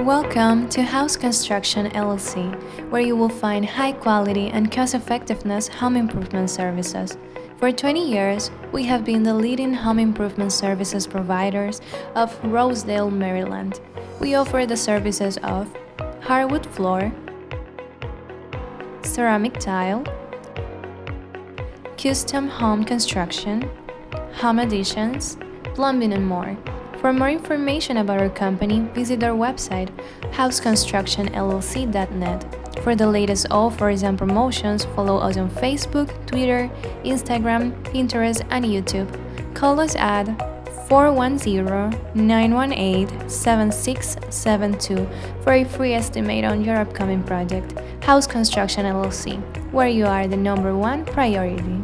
Welcome to House Construction Llc, where you will find high quality and cost-effectiveness home improvement services. For 20 years, we have been the leading home improvement services providers of Rosedale, Maryland. We offer the services of hardwood floor, ceramic tile, custom home construction, home additions, plumbing, and more. For more information about our company, visit our website, houseconstructionllc.net. For the latest offers and promotions, follow us on Facebook, Twitter, Instagram, Pinterest, and YouTube. Call us at 410-918-7672 for a free estimate on your upcoming project. House Construction Llc, where you are the #1 priority.